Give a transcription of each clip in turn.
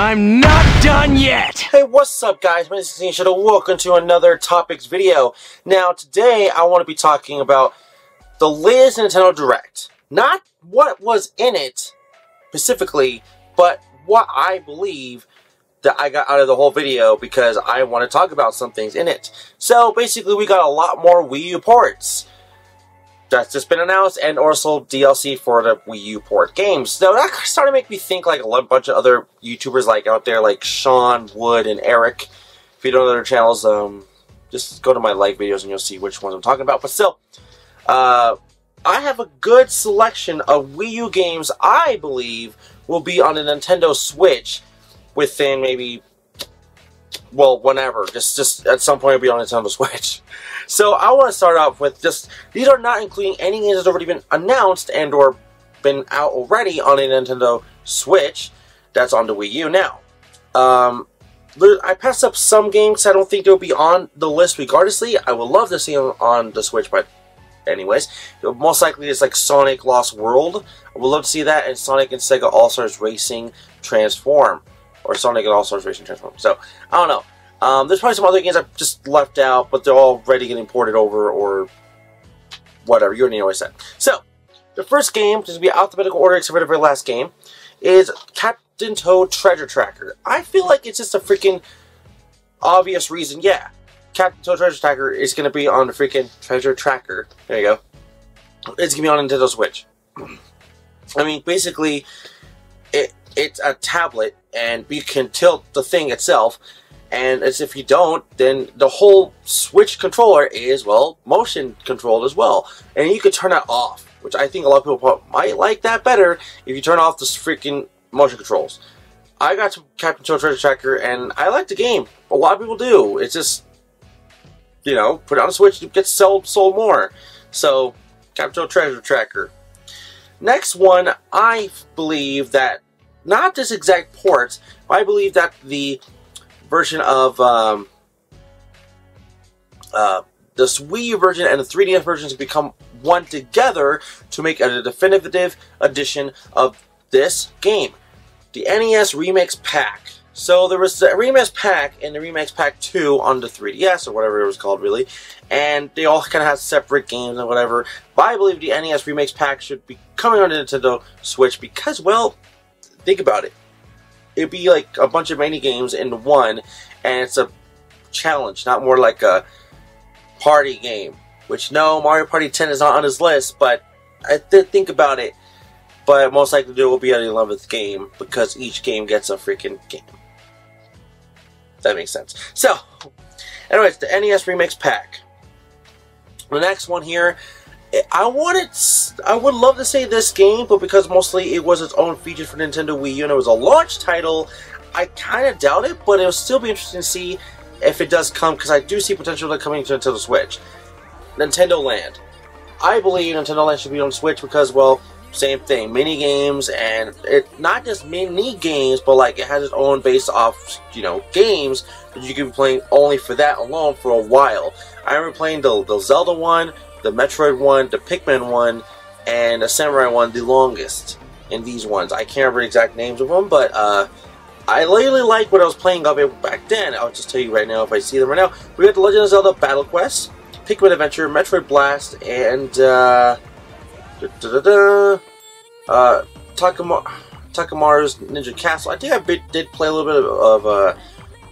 I'm not done yet! Hey, what's up guys? My name is 16 Shadow. Welcome to another topics video. Now today I want to be talking about the latest Nintendo Direct. Not what was in it specifically, but what I believe that I got out of the whole video because I want to talk about some things in it. So basically we got a lot more Wii U ports. That's just been announced, and also DLC for the Wii U port games. So that started to make me think like a bunch of other YouTubers like out there, like Sean, Wood, and Eric. If you don't know their channels, just go to my like videos and you'll see which ones I'm talking about. But still, I have a good selection of Wii U games I believe will be on the Nintendo Switch within maybe, well, whenever. Just at some point it'll be on Nintendo Switch. So I want to start off with just, these are not including any games that's already been announced and or been out already on a Nintendo Switch that's on the Wii U now. I passed up some games I don't think they'll be on the list regardlessly. I would love to see them on the Switch, but anyways, most likely it's like Sonic Lost World. I would love to see that, and Sonic and Sega All-Stars Racing Transform. Or Sonic and All-Stars Racing Transform. So, I don't know. There's probably some other games I've just left out, but they're already getting ported over, or whatever. You already know what I said. So, the first game, just to be alphabetical order except for the very last game, is Captain Toad Treasure Tracker. I feel like it's just a freaking obvious reason. Yeah, Captain Toad Treasure Tracker is going to be on the freaking Treasure Tracker. There you go. It's going to be on Nintendo Switch. I mean, basically, it's a tablet, and you can tilt the thing itself, and as if you don't, then the whole Switch controller is, well, motion controlled as well. And you can turn that off, which I think a lot of people might like that better if you turn off the freaking motion controls. I got to Captain Toad Treasure Tracker, and I like the game. A lot of people do. It's just, you know, put it on the Switch, it gets sold more. So, Captain Toad Treasure Tracker. Next one, I believe that, not this exact port, but I believe that the version of this Wii U version and the 3DS versions become one together to make a definitive edition of this game. The NES Remix Pack. So there was the Remix Pack and the Remix Pack 2 on the 3DS, or whatever it was called really, and they all kind of have separate games and whatever. But I believe the NES Remix Pack should be coming on the Nintendo Switch because, well, think about it. It'd be like a bunch of mini games into one, and it's a challenge, not more like a party game. Which, no, Mario Party 10 is not on his list, but I did think about it. But most likely it will be on the 11th game, because each game gets a freaking game. That makes sense. So, anyways, the NES Remix Pack. The next one here, I would love to say this game, but because mostly it was its own feature for Nintendo Wii U and it was a launch title, I kind of doubt it, but it'll still be interesting to see if it does come, because I do see potential of it coming to Nintendo Switch. Nintendo Land. I believe Nintendo Land should be on Switch because, well, same thing, mini games, and it not just mini games, but like it has its own based off, you know, games that you can be playing only for that alone for a while. I remember playing the Zelda one, the Metroid one, the Pikmin one, and the Samurai one the longest in these ones. I can't remember the exact names of them, but I really like what I was playing of it back then. I'll just tell you right now if I see them right now. We got the Legend of Zelda Battle Quest, Pikmin Adventure, Metroid Blast, and Takamaru's Ninja Castle. I think I did play a little bit of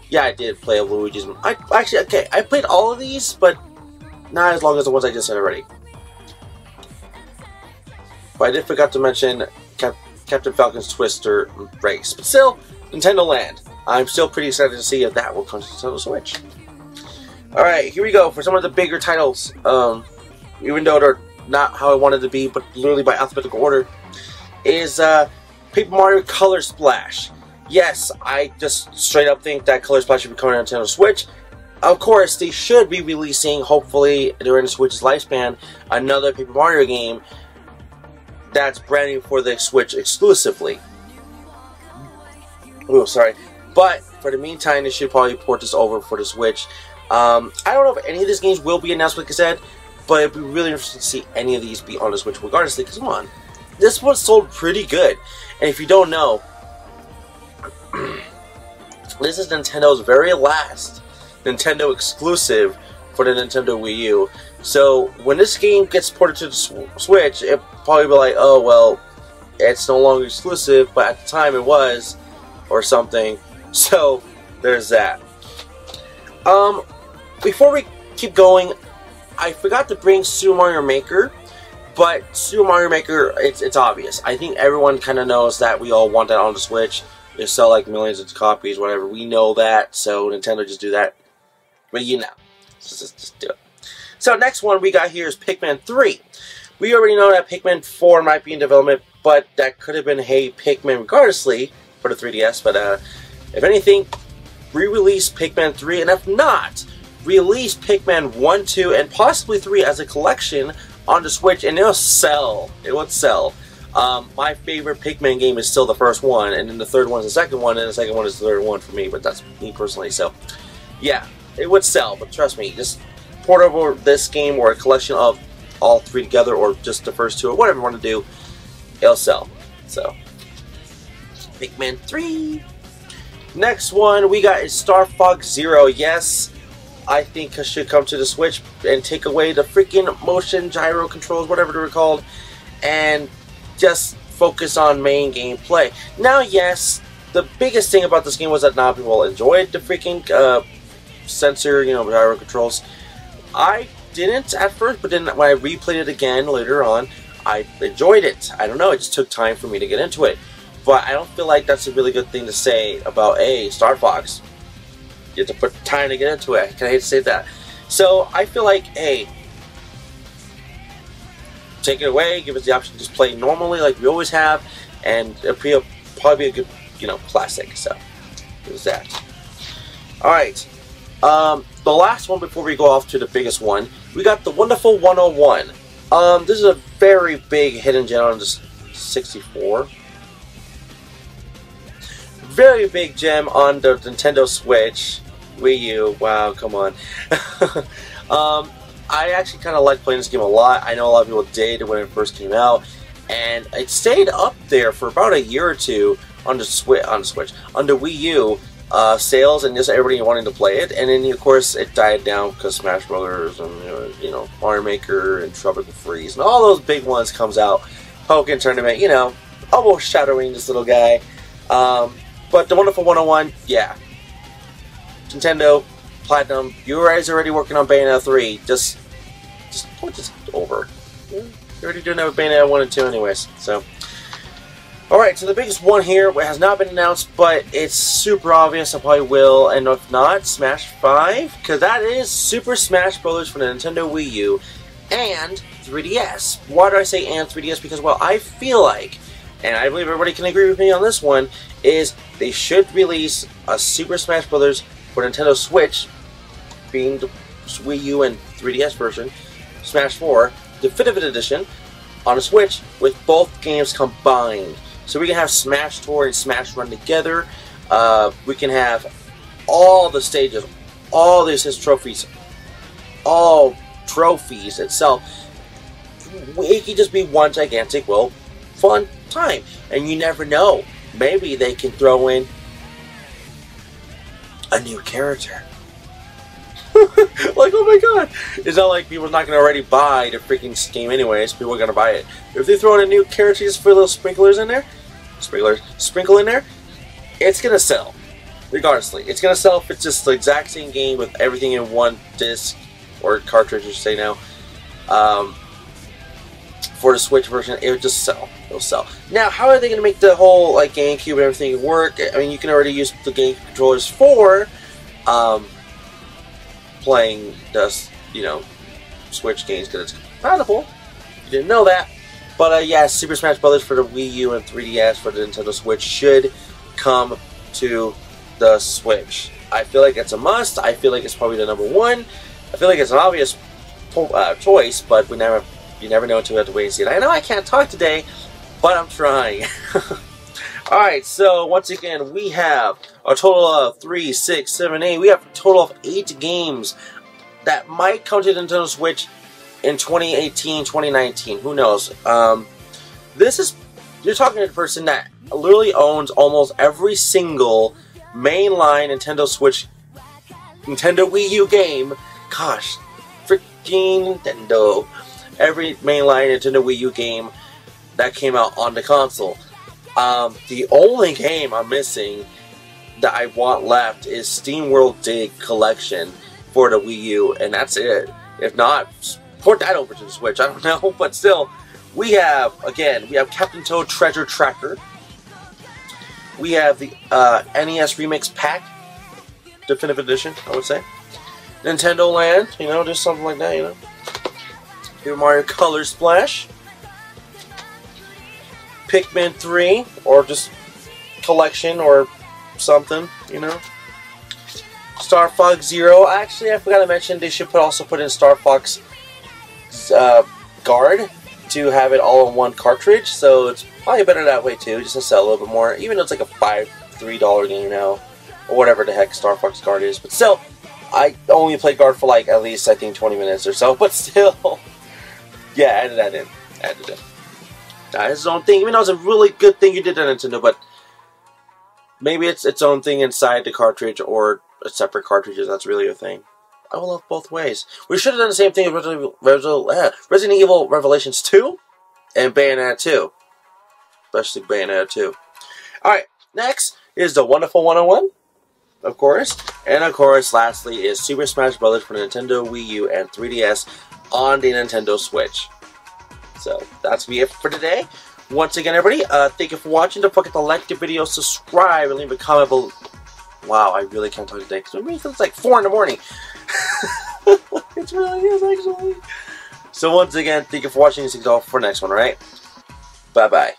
yeah, I did play a Luigi's. I played all of these, but not as long as the ones I just said already. But I did forget to mention Captain Falcon's Twister Race. But still, Nintendo Land. I'm still pretty excited to see if that will come to Nintendo Switch. Alright, here we go for some of the bigger titles. Even though they're not how I wanted to be, but literally by alphabetical order, is Paper Mario Color Splash. Yes, I just straight up think that Color Splash should be coming to Nintendo Switch. Of course, they should be releasing, hopefully, during the Switch's lifespan, another Paper Mario game that's brand new for the Switch exclusively. Oh, sorry. But, for the meantime, they should probably port this over for the Switch. I don't know if any of these games will be announced, like I said, but it'd be really interesting to see any of these be on the Switch regardless, because come on. This one sold pretty good. And if you don't know, This is Nintendo's very last Nintendo exclusive for the Nintendo Wii U. So when this game gets ported to the Switch, it'll probably be like, oh well, it's no longer exclusive, but at the time it was, or something. So there's that. Before we keep going, I forgot to bring Super Mario Maker, but Super Mario Maker, it's obvious. I think everyone kind of knows that we all want that on the Switch. They sell like millions of copies, whatever. We know that, so Nintendo just do that. But you know, just do it. So next one we got here is Pikmin 3. We already know that Pikmin 4 might be in development, but that could have been Hey Pikmin regardlessly for the 3DS. But if anything, re-release Pikmin 3, and if not, release Pikmin 1, 2, and possibly 3 as a collection on the Switch, and it'll sell. It would sell. My favorite Pikmin game is still the first one, and then the third one is the second one, and the second one is the third one for me, but that's me personally. So yeah, it would sell, but trust me, just port over this game or a collection of all 3 together, or just the first 2, or whatever you want to do, it'll sell. So Pikmin 3. Next one we got is Star Fox Zero. Yes, I think it should come to the Switch and take away the freaking motion gyro controls, whatever they're called, and just focus on main gameplay. Now, yes, the biggest thing about this game was that not people enjoyed the freaking sensor, gyro controls. I didn't at first, but then when I replayed it again later on, I enjoyed it. I don't know, it just took time for me to get into it. But I don't feel like that's a really good thing to say about Star Fox. You have to put time to get into it. I hate to say that. So I feel like, hey, take it away, give us the option to just play normally like we always have, and it'll probably be a good, classic. So there's that. Alright. The last one before we go off to the biggest one, we got the Wonderful 101. This is a very big hidden gem on the 64. Very big gem on the Nintendo Switch. Wii U. Wow, come on. I actually kind of like playing this game a lot. I know a lot of people did when it first came out, and it stayed up there for about a year or two on the Wii U sales, and just everybody wanting to play it. And then of course it died down because Smash Brothers and Mario Maker and Tropical Freeze and all those big ones comes out. Pokken Tournament, almost shadowing this little guy. But the Wonderful 101, yeah. Nintendo Platinum, you guys are already working on Bayonetta 3. Just put this over. You're already doing that with Bayonetta 1 and 2 anyways. So, alright, so the biggest one here has not been announced, but it's super obvious. I probably will, and if not, Smash 5, because that is Super Smash Bros. For the Nintendo Wii U and 3DS. Why do I say and 3DS? Because, well, I feel like, and I believe everybody can agree with me on this one, is they should release a Super Smash Bros. For Nintendo Switch, being the Wii U and 3DS version, Smash 4, Definitive Edition, on a Switch with both games combined. So we can have Smash Tour and Smash Run together. We can have all the stages, all these trophies, all trophies itself. It could just be one gigantic, fun time. And you never know. Maybe they can throw in a new character. Like, oh my god! It's not like people are not going to already buy the freaking game anyways. People are going to buy it. If they throw in a new character just for little sprinklers in there, sprinkle in there, it's going to sell. Regardlessly. It's going to sell if it's just the exact same game with everything in one disc, or cartridge, you say now. For the Switch version, it would just sell. It'll sell. Now, how are they going to make the whole GameCube and everything work? I mean, you can already use the game controllers for playing the Switch games because it's compatible. You didn't know that, but yeah, Super Smash Bros. For the Wii U and 3DS for the Nintendo Switch should come to the Switch. I feel like it's a must. I feel like it's probably the #1. I feel like it's an obvious choice, but you never know until you have to wait and see it. I know I can't talk today, but I'm trying. Alright, so once again, we have a total of 3, 6, 7, 8. We have a total of 8 games that might come to the Nintendo Switch in 2018, 2019. Who knows? You're talking to a person that literally owns almost every single mainline Nintendo Switch, Nintendo Wii U game. Gosh, freaking Nintendo. Every mainline Nintendo Wii U game that came out on the console. The only game I'm missing that I want left is SteamWorld Dig Collection for the Wii U, and that's it. If not, port that over to the Switch. I don't know, but still, we have Captain Toad Treasure Tracker. We have the NES Remix Pack, Definitive Edition, I would say. Nintendo Land, you know, just something like that, you know. Super Mario Color Splash. Pikmin 3, or just collection, or something, you know. Star Fox Zero. Actually, I forgot to mention they should also put in Star Fox Guard to have it all in one cartridge. So it's probably better that way too, just to sell a little bit more. Even though it's like a $3 game now, or whatever the heck Star Fox Guard is. But still, I only played Guard for like at least I think 20 minutes or so. But still, yeah, added that in. Added it. It's its own thing. Even though it's a really good thing you did at Nintendo, but maybe it's its own thing inside the cartridge or a separate cartridges. That's really a thing. I will love both ways. We should have done the same thing with Resident Evil Revelations 2 and Bayonetta 2. Especially Bayonetta 2. Alright, next is the Wonderful 101, of course. And of course, lastly is Super Smash Bros. For Nintendo Wii U and 3DS on the Nintendo Switch. So, that's me it for today. Once again, everybody, thank you for watching. Don't forget to like the video, subscribe, and leave a comment below. Wow, I really can't talk today because it feels like 4 in the morning. It really is, actually. So once again, thank you for watching. See you all for the next one, alright? Bye-bye.